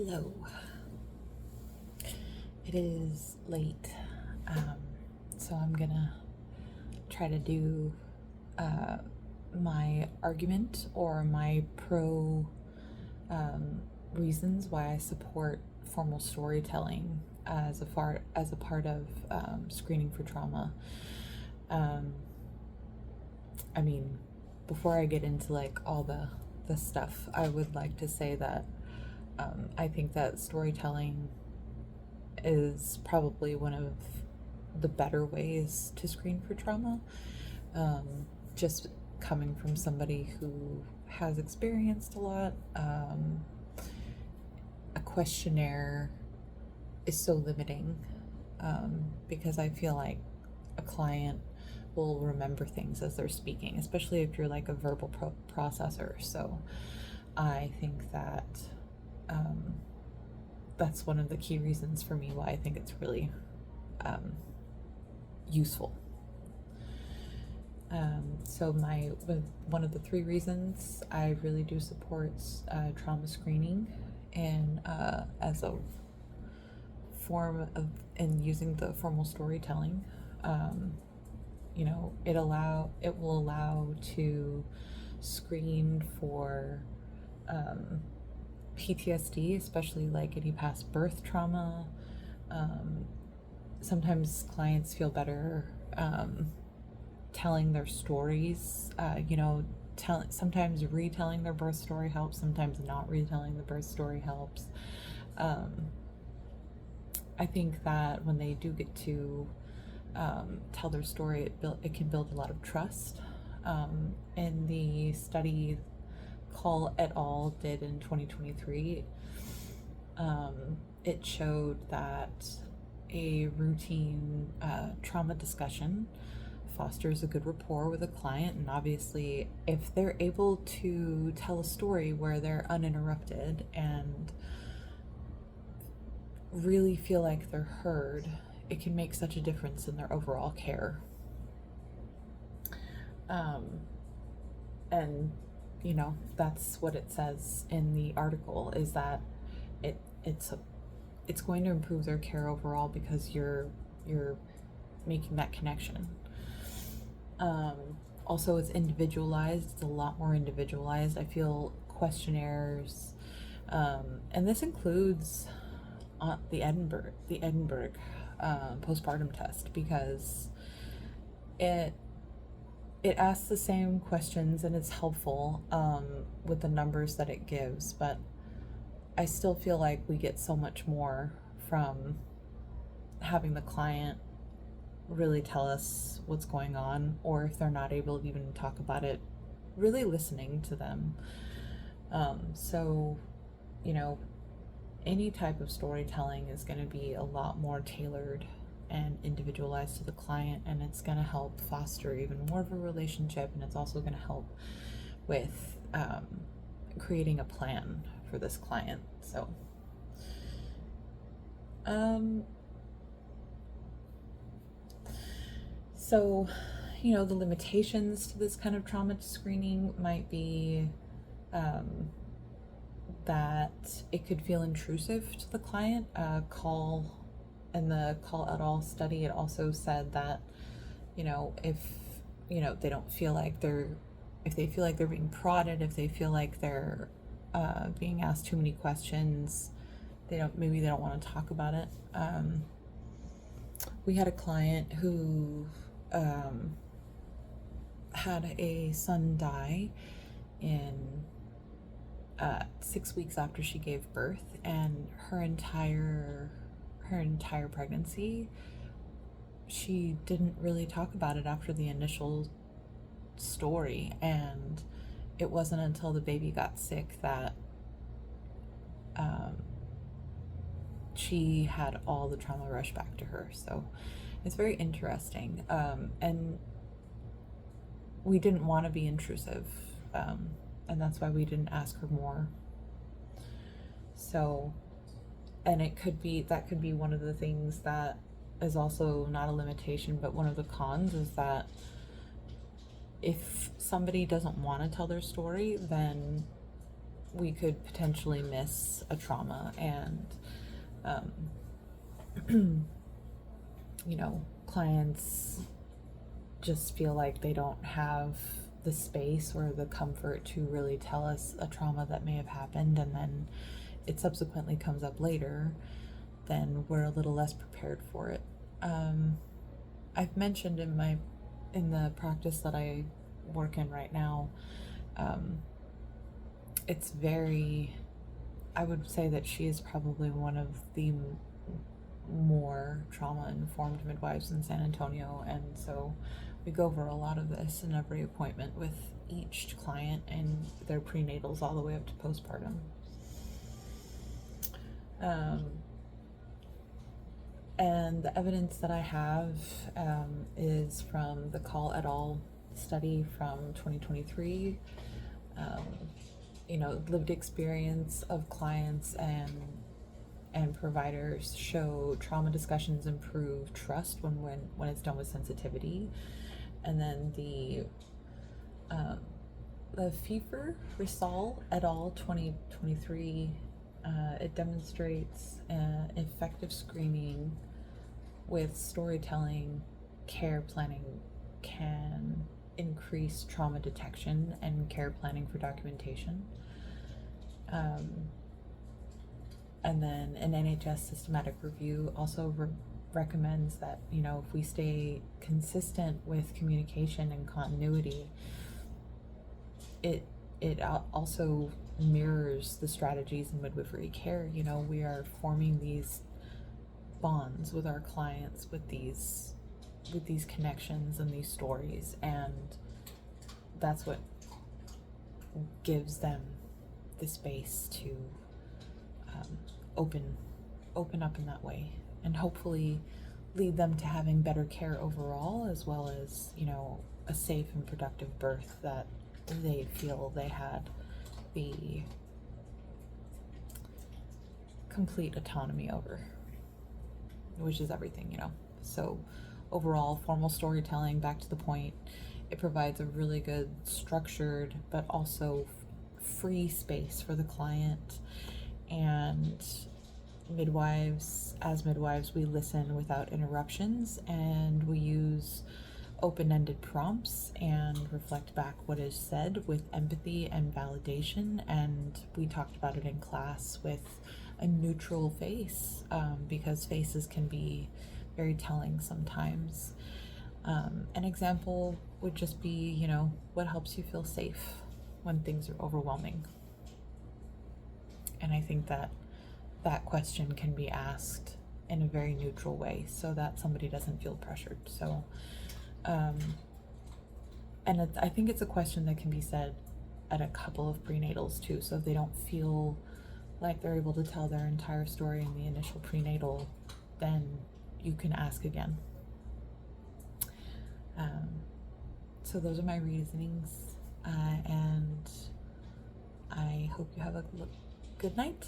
Hello. It is late, so I'm gonna try to do my argument or my pro reasons why I support formal storytelling as a part of screening for trauma. I mean, before I get into like all the stuff, I would like to say that I think that storytelling is probably one of the better ways to screen for trauma. Just coming from somebody who has experienced a lot, a questionnaire is so limiting because I feel like a client will remember things as they're speaking, especially if you're like a verbal processor. So I think that that's one of the key reasons for me why I think it's really useful. So one of the three reasons I really do support trauma screening and as a form of in using the formal storytelling, it will allow to screen for PTSD, especially like any past birth trauma. Sometimes clients feel better telling their stories. Sometimes retelling their birth story helps. Sometimes not retelling the birth story helps. I think that when they do get to tell their story, it can build a lot of trust. In the study Call et al. Did in 2023, it showed that a routine trauma discussion fosters a good rapport with a client, and obviously if they're able to tell a story where they're uninterrupted and really feel like they're heard, it can make such a difference in their overall care. And that's what it says in the article, is that it's going to improve their care overall because you're making that connection. Also, it's individualized. It's a lot more individualized. I feel questionnaires, and this includes the Edinburgh postpartum test, because it asks the same questions and it's helpful with the numbers that it gives, but I still feel like we get so much more from having the client really tell us what's going on, or if they're not able to even talk about it, really listening to them. So any type of storytelling is going to be a lot more tailored and individualized to the client, and it's going to help foster even more of a relationship, and it's also going to help with creating a plan for this client. So the limitations to this kind of trauma screening might be that it could feel intrusive to the client. In the Call et al. Study, it also said that if they don't feel like if they feel like they're being prodded, if they feel like they're being asked too many questions, they don't want to talk about it. We had a client who had a son die in 6 weeks after she gave birth, and her entire pregnancy, she didn't really talk about it after the initial story, and it wasn't until the baby got sick that she had all the trauma rush back to her. So it's very interesting, and we didn't want to be intrusive, and that's why we didn't ask her more. So, and that could be one of the things that is also not a limitation, but one of the cons is that if somebody doesn't want to tell their story, then we could potentially miss a trauma, and um, clients just feel like they don't have the space or the comfort to really tell us a trauma that may have happened, and then it subsequently comes up later, then we're a little less prepared for it. I've mentioned in the practice that I work in right now, it's very, I would say that she is probably one of the more trauma-informed midwives in San Antonio, and so we go over a lot of this in every appointment with each client and their prenatals all the way up to postpartum. And the evidence that I have is from the Call et al. Study from 2023. Lived experience of clients and providers show trauma discussions improve trust when it's done with sensitivity. And then the Pfeiffer Rizal et al. 2023, it demonstrates effective screening with storytelling care planning can increase trauma detection and care planning for documentation. And then an NHS systematic review also recommends that, if we stay consistent with communication and continuity, it also mirrors the strategies in midwifery care. We are forming these bonds with our clients with these connections and these stories, and that's what gives them the space to open up in that way, and hopefully lead them to having better care overall, as well as a safe and productive birth that they feel they had the complete autonomy over, which is everything. So overall, formal storytelling, back to the point, it provides a really good structured but also free space for the client. And as midwives, we listen without interruptions, and we use open-ended prompts and reflect back what is said with empathy and validation. And we talked about it in class with a neutral face, because faces can be very telling sometimes. An example would just be, what helps you feel safe when things are overwhelming? And I think that question can be asked in a very neutral way so that somebody doesn't feel pressured. So, and I think it's a question that can be said at a couple of prenatals too. So if they don't feel like they're able to tell their entire story in the initial prenatal, then you can ask again. So those are my reasonings, and I hope you have a good night.